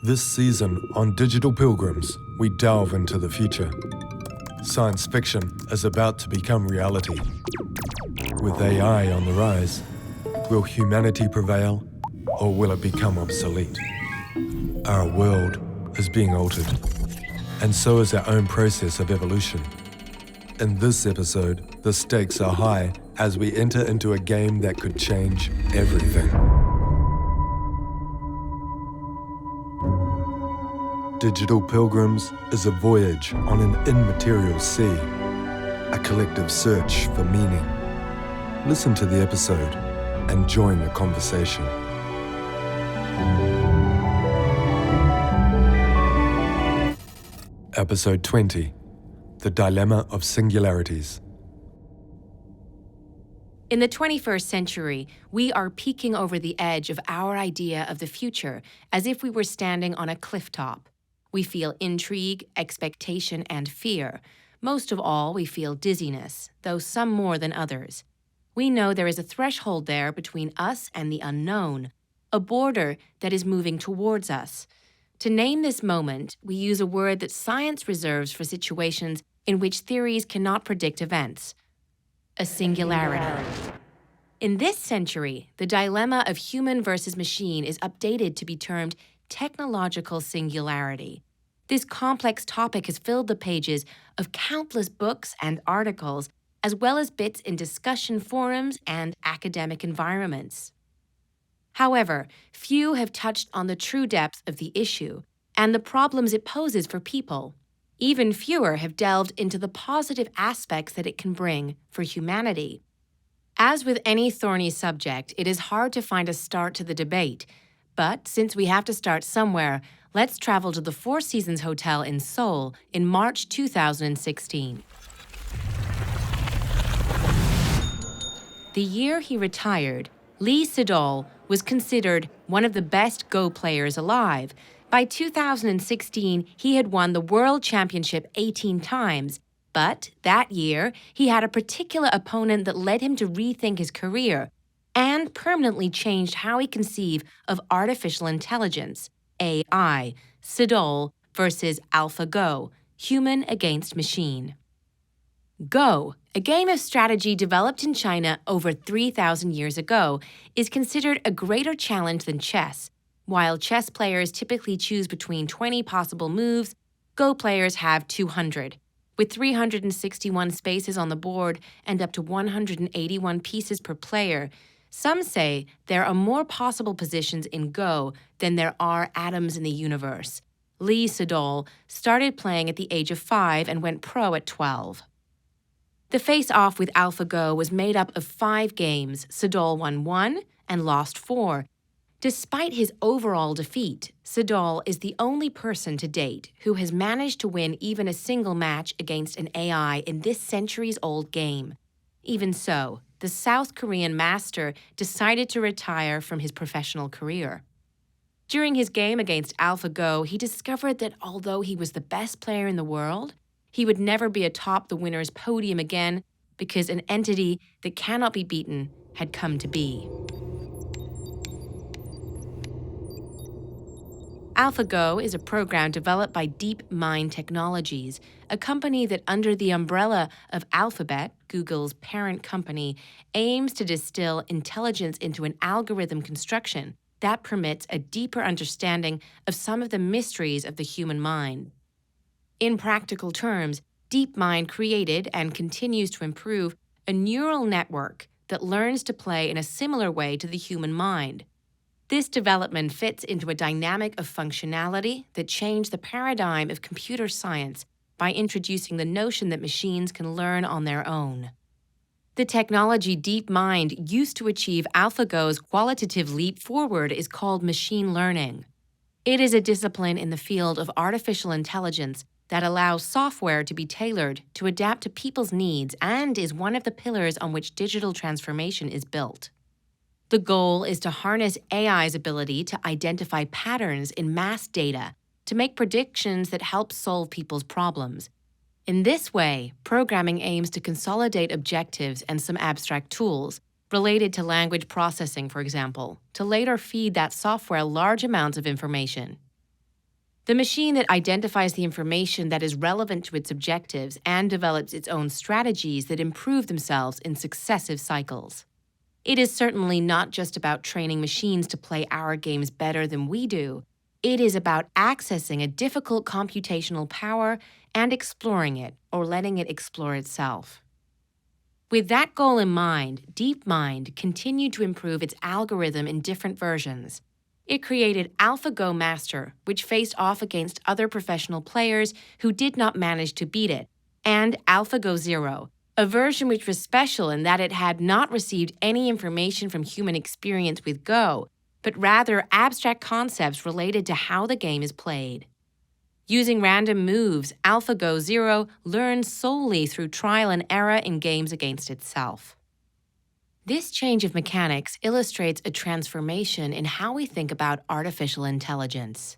This season on Digital Pilgrims, we delve into the future. Science fiction is about to become reality. With AI on the rise, will humanity prevail or will it become obsolete? Our world is being altered, and so is our own process of evolution. In this episode, the stakes are high as we enter into a game that could change everything. Digital Pilgrims is a voyage on an immaterial sea, a collective search for meaning. Listen to the episode and join the conversation. Episode 20, The Dilemma of Singularities. In the 21st century, we are peeking over the edge of our idea of the future as if we were standing on a cliff top. We feel intrigue, expectation, and fear. Most of all, we feel dizziness, though some more than others. We know there is a threshold there between us and the unknown, a border that is moving towards us. To name this moment, we use a word that science reserves for situations in which theories cannot predict events: a singularity. In this century, the dilemma of human versus machine is updated to be termed technological singularity. This complex topic has filled the pages of countless books and articles, as well as bits in discussion forums and academic environments. However, few have touched on the true depth of the issue and the problems it poses for people. Even fewer have delved into the positive aspects that it can bring for humanity. As with any thorny subject, it is hard to find a start to the debate. But since we have to start somewhere, let's travel to the Four Seasons Hotel in Seoul in March 2016. The year he retired, Lee Sedol was considered one of the best Go players alive. By 2016, he had won the World Championship 18 times. But that year, he had a particular opponent that led him to rethink his career and permanently changed how he conceived of artificial intelligence, AI, Sedol versus AlphaGo, human against machine. Go, a game of strategy developed in China over 3,000 years ago, is considered a greater challenge than chess. While chess players typically choose between 20 possible moves, Go players have 200. With 361 spaces on the board and up to 181 pieces per player, some say there are more possible positions in Go than there are atoms in the universe. Lee Sedol started playing at the age of 5 and went pro at 12. The face-off with AlphaGo was made up of 5 games. Sedol won 1 and lost 4. Despite his overall defeat, Sedol is the only person to date who has managed to win even a single match against an AI in this centuries-old game. Even so, the South Korean master decided to retire from his professional career. During his game against AlphaGo, he discovered that although he was the best player in the world, he would never be atop the winner's podium again because an entity that cannot be beaten had come to be. AlphaGo is a program developed by DeepMind Technologies, a company that under the umbrella of Alphabet, Google's parent company, aims to distill intelligence into an algorithm construction that permits a deeper understanding of some of the mysteries of the human mind. In practical terms, DeepMind created and continues to improve a neural network that learns to play in a similar way to the human mind. This development fits into a dynamic of functionality that changed the paradigm of computer science by introducing the notion that machines can learn on their own. The technology DeepMind used to achieve AlphaGo's qualitative leap forward is called machine learning. It is a discipline in the field of artificial intelligence that allows software to be tailored to adapt to people's needs and is one of the pillars on which digital transformation is built. The goal is to harness AI's ability to identify patterns in mass data to make predictions that help solve people's problems. In this way, programming aims to consolidate objectives and some abstract tools, related to language processing, for example, to later feed that software large amounts of information. The machine that identifies the information that is relevant to its objectives and develops its own strategies that improve themselves in successive cycles. It is certainly not just about training machines to play our games better than we do. It is about accessing a difficult computational power and exploring it, or letting it explore itself. With that goal in mind, DeepMind continued to improve its algorithm in different versions. It created AlphaGo Master, which faced off against other professional players who did not manage to beat it, and AlphaGo Zero, a version which was special in that it had not received any information from human experience with Go, but rather abstract concepts related to how the game is played. Using random moves, AlphaGo Zero learns solely through trial and error in games against itself. This change of mechanics illustrates a transformation in how we think about artificial intelligence.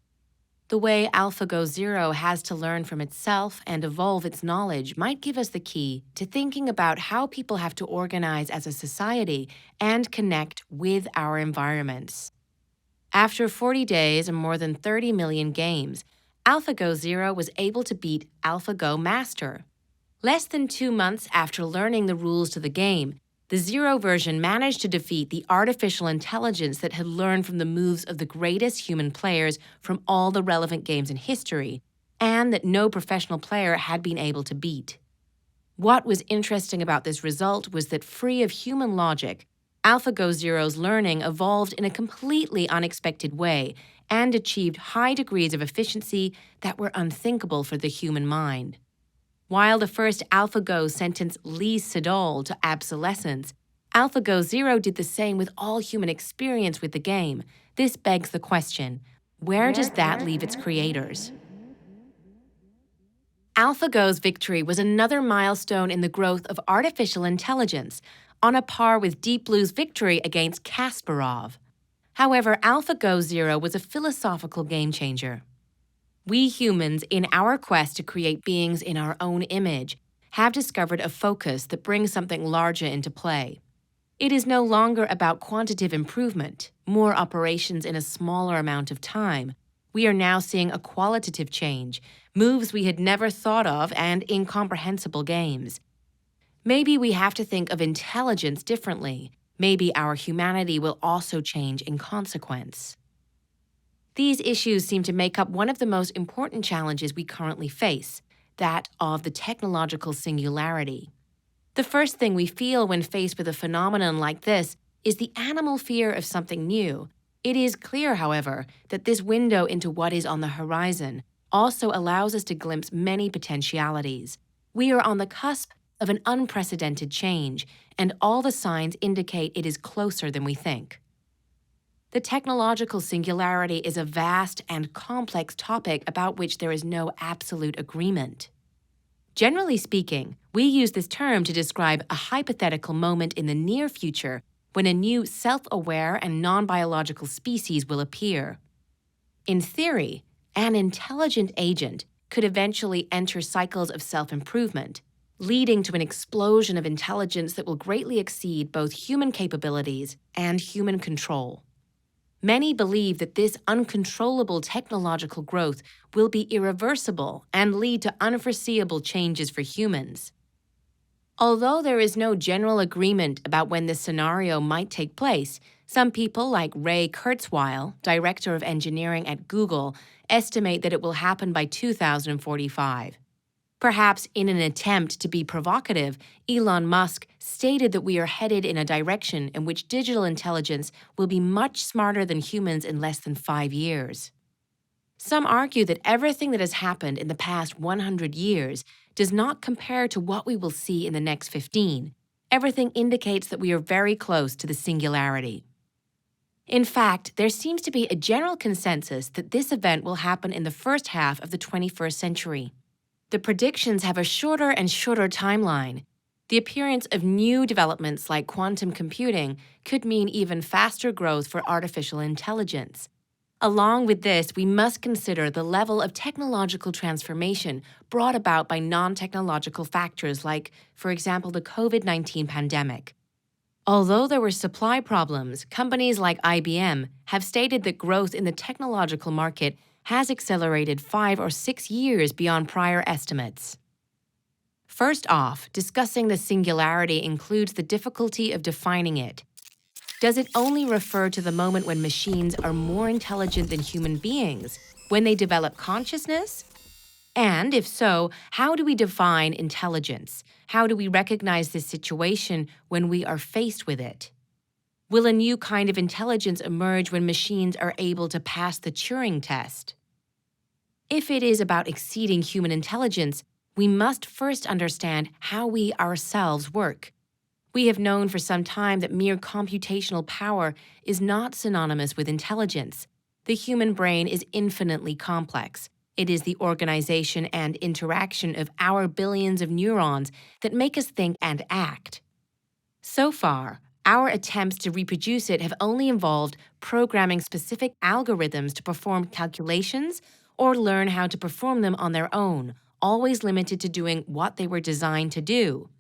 The way AlphaGo Zero has to learn from itself and evolve its knowledge might give us the key to thinking about how people have to organize as a society and connect with our environments. After 40 days and more than 30 million games, AlphaGo Zero was able to beat AlphaGo Master. Less than 2 months after learning the rules to the game, the Zero version managed to defeat the artificial intelligence that had learned from the moves of the greatest human players from all the relevant games in history, and that no professional player had been able to beat. What was interesting about this result was that, free of human logic, AlphaGo Zero's learning evolved in a completely unexpected way and achieved high degrees of efficiency that were unthinkable for the human mind. While the first AlphaGo sentenced Lee Sedol to obsolescence, AlphaGo Zero did the same with all human experience with the game. This begs the question, where does that leave its creators? AlphaGo's victory was another milestone in the growth of artificial intelligence, on a par with Deep Blue's victory against Kasparov. However, AlphaGo Zero was a philosophical game-changer. We humans, in our quest to create beings in our own image, have discovered a focus that brings something larger into play. It is no longer about quantitative improvement, more operations in a smaller amount of time. We are now seeing a qualitative change, moves we had never thought of, and incomprehensible games. Maybe we have to think of intelligence differently. Maybe our humanity will also change in consequence. These issues seem to make up one of the most important challenges we currently face, that of the technological singularity. The first thing we feel when faced with a phenomenon like this is the animal fear of something new. It is clear, however, that this window into what is on the horizon also allows us to glimpse many potentialities. We are on the cusp of an unprecedented change, and all the signs indicate it is closer than we think. The technological singularity is a vast and complex topic about which there is no absolute agreement. Generally speaking, we use this term to describe a hypothetical moment in the near future when a new self-aware and non-biological species will appear. In theory, an intelligent agent could eventually enter cycles of self-improvement, leading to an explosion of intelligence that will greatly exceed both human capabilities and human control. Many believe that this uncontrollable technological growth will be irreversible and lead to unforeseeable changes for humans. Although there is no general agreement about when this scenario might take place, some people like Ray Kurzweil, director of engineering at Google, estimate that it will happen by 2045. Perhaps in an attempt to be provocative, Elon Musk stated that we are headed in a direction in which digital intelligence will be much smarter than humans in less than 5 years. Some argue that everything that has happened in the past 100 years does not compare to what we will see in the next 15. Everything indicates that we are very close to the singularity. In fact, there seems to be a general consensus that this event will happen in the first half of the 21st century. The predictions have a shorter and shorter timeline. The appearance of new developments like quantum computing could mean even faster growth for artificial intelligence. Along with this, we must consider the level of technological transformation brought about by non-technological factors like, for example, the COVID-19 pandemic. Although there were supply problems, companies like IBM have stated that growth in the technological market has accelerated 5 or 6 years beyond prior estimates. First off, discussing the singularity includes the difficulty of defining it. Does it only refer to the moment when machines are more intelligent than human beings, when they develop consciousness? And if so, how do we define intelligence? How do we recognize this situation when we are faced with it? Will a new kind of intelligence emerge when machines are able to pass the Turing test? If it is about exceeding human intelligence, we must first understand how we ourselves work. We have known for some time that mere computational power is not synonymous with intelligence. The human brain is infinitely complex. It is the organization and interaction of our billions of neurons that make us think and act. So far, our attempts to reproduce it have only involved programming specific algorithms to perform calculations or learn how to perform them on their own, always limited to doing what they were designed to do.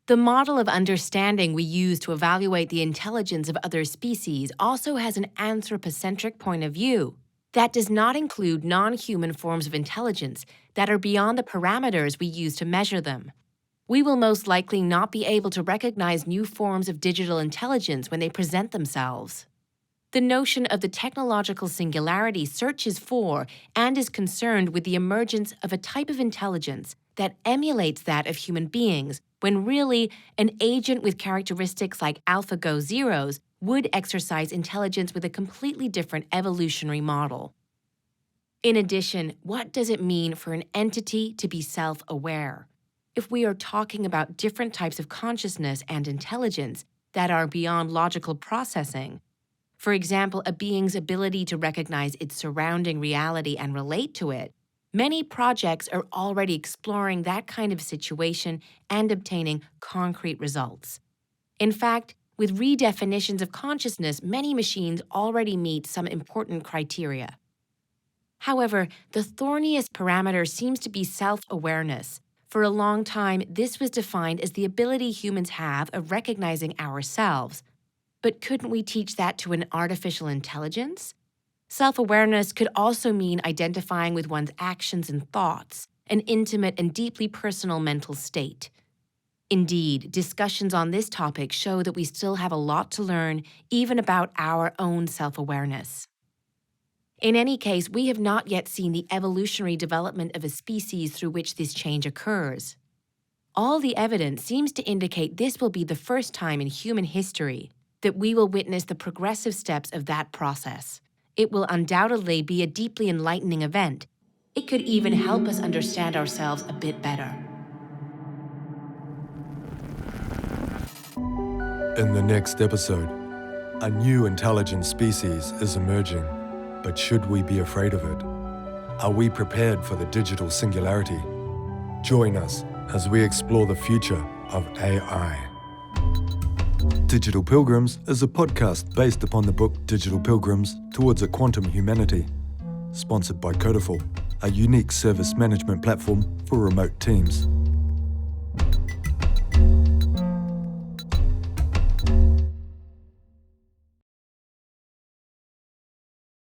The model of understanding we use to evaluate the intelligence of other species also has an anthropocentric point of view. That does not include non-human forms of intelligence that are beyond the parameters we use to measure them. We will most likely not be able to recognize new forms of digital intelligence when they present themselves. The notion of the technological singularity searches for and is concerned with the emergence of a type of intelligence that emulates that of human beings, when really an agent with characteristics like AlphaGo zeros would exercise intelligence with a completely different evolutionary model. In addition, what does it mean for an entity to be self-aware? If we are talking about different types of consciousness and intelligence that are beyond logical processing, for example, a being's ability to recognize its surrounding reality and relate to it, many projects are already exploring that kind of situation and obtaining concrete results. In fact, with redefinitions of consciousness, many machines already meet some important criteria. However, the thorniest parameter seems to be self-awareness. For a long time, this was defined as the ability humans have of recognizing ourselves. But couldn't we teach that to an artificial intelligence? Self-awareness could also mean identifying with one's actions and thoughts, an intimate and deeply personal mental state. Indeed, discussions on this topic show that we still have a lot to learn, even about our own self-awareness. In any case, we have not yet seen the evolutionary development of a species through which this change occurs. All the evidence seems to indicate this will be the first time in human history that we will witness the progressive steps of that process. It will undoubtedly be a deeply enlightening event. It could even help us understand ourselves a bit better. In the next episode, a new intelligent species is emerging, but should we be afraid of it? Are we prepared for the digital singularity? Join us as we explore the future of AI. Digital Pilgrims is a podcast based upon the book Digital Pilgrims Towards a Quantum Humanity, sponsored by Codiful, a unique service management platform for remote teams.